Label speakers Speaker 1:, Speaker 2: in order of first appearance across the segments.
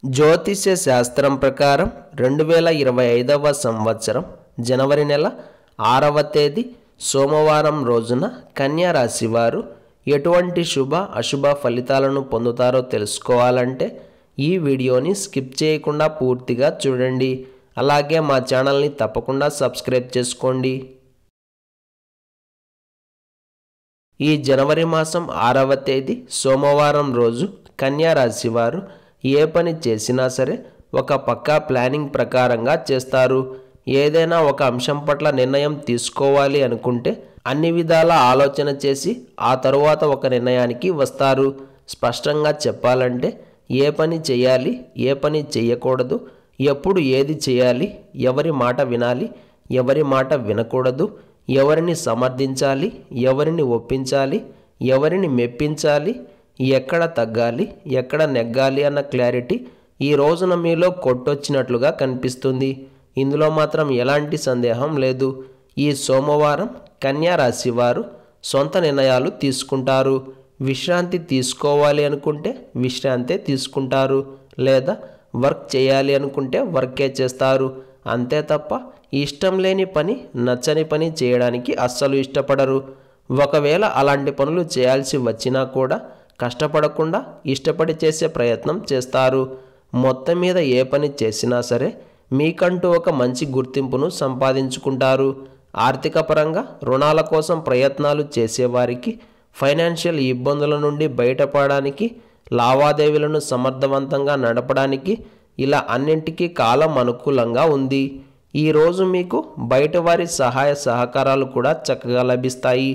Speaker 1: జ్యోతిష్య శాస్త్రం ప్రకారం 2025వ సంవత్సరం జనవరి నెల 6వ తేదీ సోమవారం రోజున కన్యా రాశి వారు ఎటువంటి శుభ అశుభ ఫలితాలను పొందుతారో తెలుసుకోవాలంటే ఈ వీడియోని స్కిప్ చేయకుండా పూర్తిగా చూడండి. అలాగే మా ఛానల్ని తప్పకుండా సబ్స్క్రైబ్ చేసుకోండి. ఈ జనవరి మాసం 6వ తేదీ సోమవారం రోజు కన్యా రాశి వారు ఏ పని చేసినా సరే ఒక పక్కా ప్లానింగ్ ప్రకారంగా చేస్తారు. ఏదైనా ఒక అంశం పట్ల నిర్ణయం తీసుకోవాలి అనుకుంటే అన్ని విధాల ఆలోచన చేసి ఆ తరువాత ఒక నిర్ణయానికి వస్తారు. స్పష్టంగా చెప్పాలంటే ఏ పని చేయాలి, ఏ పని చేయకూడదు, ఎప్పుడు ఏది చేయాలి, ఎవరి మాట వినాలి, ఎవరి మాట వినకూడదు, ఎవరిని సమర్థించాలి, ఎవరిని ఒప్పించాలి, ఎవరిని మెప్పించాలి, ఎక్కడ తగ్గాలి, ఎక్కడ నెగ్గాలి అన్న క్లారిటీ ఈ రోజున మీలో కొట్టొచ్చినట్లుగా కనిపిస్తుంది. ఇందులో మాత్రం ఎలాంటి సందేహం లేదు. ఈ సోమవారం కన్యా రాశి వారు సొంత నిర్ణయాలు తీసుకుంటారు. విశ్రాంతి తీసుకోవాలి అనుకుంటే విశ్రాంతే తీసుకుంటారు, లేదా వర్క్ చేయాలి అనుకుంటే వర్కే చేస్తారు. అంతే తప్ప ఇష్టం లేని పని, నచ్చని పని చేయడానికి అస్సలు ఇష్టపడరు. ఒకవేళ అలాంటి పనులు చేయాల్సి వచ్చినా కూడా కష్టపడకుండా ఇష్టపడి చేసే ప్రయత్నం చేస్తారు. మొత్తం మీద ఏ పని చేసినా సరే మీకంటూ ఒక మంచి గుర్తింపును సంపాదించుకుంటారు. ఆర్థిక పరంగా రుణాల కోసం ప్రయత్నాలు చేసేవారికి ఫైనాన్షియల్ ఇబ్బందుల నుండి బయటపడడానికి, లావాదేవీలను సమర్థవంతంగా నడపడానికి ఇలా అన్నింటికీ కాలం అనుకూలంగా ఉంది. ఈరోజు మీకు బయట వారి సహాయ సహకారాలు కూడా చక్కగా లభిస్తాయి.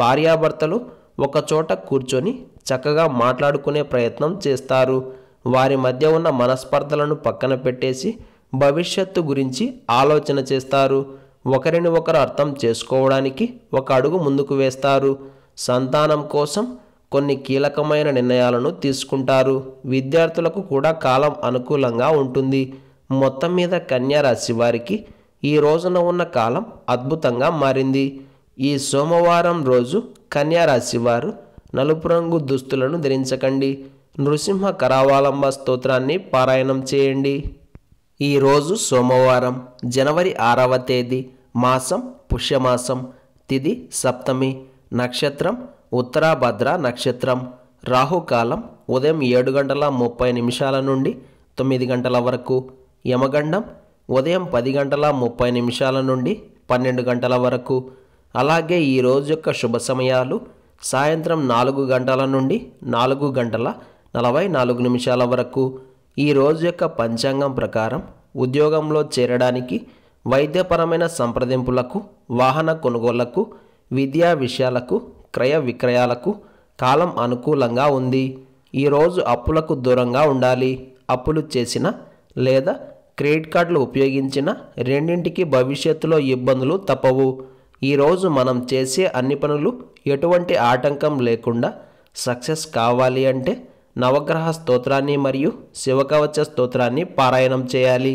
Speaker 1: భార్యాభర్తలు ఒక చోట కూర్చొని చక్కగా మాట్లాడుకునే ప్రయత్నం చేస్తారు. వారి మధ్య ఉన్న మనస్పర్ధలను పక్కన పెట్టేసి భవిష్యత్తు గురించి ఆలోచన చేస్తారు. ఒకరిని ఒకరు అర్థం చేసుకోవడానికి ఒక అడుగు ముందుకు వేస్తారు. సంతానం కోసం కొన్ని కీలకమైన నిర్ణయాలను తీసుకుంటారు. విద్యార్థులకు కూడా కాలం అనుకూలంగా ఉంటుంది. మొత్తం మీద కన్యా రాశి వారికి ఈ రోజున ఉన్న కాలం అద్భుతంగా మారింది. ఈ సోమవారం రోజు కన్యా రాశి వారు నలుపు రంగు దుస్తులను ధరించకండి. నృసింహ కరావలంబ స్తోత్రాన్ని పారాయణం చేయండి. ఈరోజు సోమవారం జనవరి 6వ తేదీ, మాసం పుష్యమాసం, తిథి సప్తమి, నక్షత్రం ఉత్తరాభద్ర నక్షత్రం, రాహుకాలం ఉదయం 7:30 నుండి 9 గంటల వరకు, యమగండం ఉదయం 10:30 నుండి 12 గంటల వరకు. అలాగే ఈరోజు యొక్క శుభ సమయాలు సాయంత్రం 4 గంటల నుండి 4:44 వరకు. ఈ రోజు యొక్క పంచాంగం ప్రకారం ఉద్యోగంలో చేరడానికి, వైద్యపరమైన సంప్రదింపులకు, వాహన కొనుగోళ్లకు, విద్యా విషయాలకు, క్రయ విక్రయాలకు కాలం అనుకూలంగా ఉంది. ఈరోజు అప్పులకు దూరంగా ఉండాలి. అప్పులు చేసిన లేదా క్రెడిట్ కార్డులు ఉపయోగించిన రెండింటికి భవిష్యత్తులో ఇబ్బందులు తప్పవు. ఈరోజు మనం చేసే అన్ని పనులు ఎటువంటి ఆటంకం లేకుండా సక్సెస్ కావాలి అంటే నవగ్రహ స్తోత్రాన్ని మరియు శివకవచ స్తోత్రాన్ని పారాయణం చేయాలి.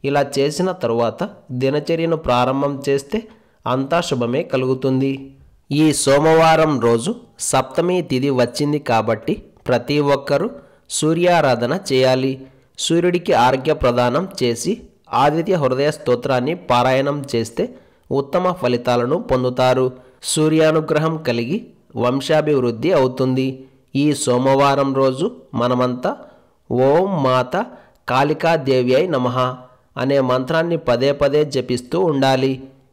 Speaker 1: ఇలా చేసిన తరువాత దినచర్యను ప్రారంభం చేస్తే అంతా శుభమే కలుగుతుంది. ఈ సోమవారం రోజు సప్తమి తిథి వచ్చింది కాబట్టి ప్రతి ఒక్కరూ సూర్యారాధన చేయాలి. సూర్యుడికి ఆర్ఘ్య ప్రదానం చేసి ఆదిత్య హృదయ స్తోత్రాన్ని పారాయణం చేస్తే ఉత్తమ ఫలితాలను పొందుతారు. సూర్యానుగ్రహం కలిగి వంశాభివృద్ధి అవుతుంది. ఈ సోమవారం రోజు మనమంతా ఓం మాత కాళికాదేవి అయి నమః అనే మంత్రాన్ని పదే పదే జపిస్తూ ఉండాలి.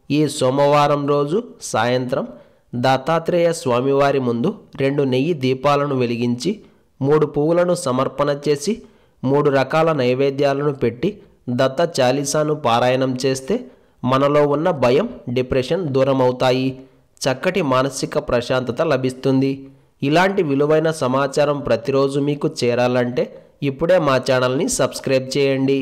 Speaker 1: ఈ సోమవారం రోజు సాయంత్రం దత్తాత్రేయ స్వామివారి ముందు 2 నెయ్యి దీపాలను వెలిగించి 3 పువ్వులను సమర్పణ చేసి 3 రకాల నైవేద్యాలను పెట్టి దత్త చాలీసాను పారాయణం చేస్తే మనలో ఉన్న భయం, డిప్రెషన్ దూరం అవుతాయి. చక్కటి మానసిక ప్రశాంతత లభిస్తుంది. ఇలాంటి విలువైన సమాచారం ప్రతిరోజు మీకు చేరాలంటే ఇప్పుడే మా ఛానల్ని సబ్స్క్రైబ్ చేయండి.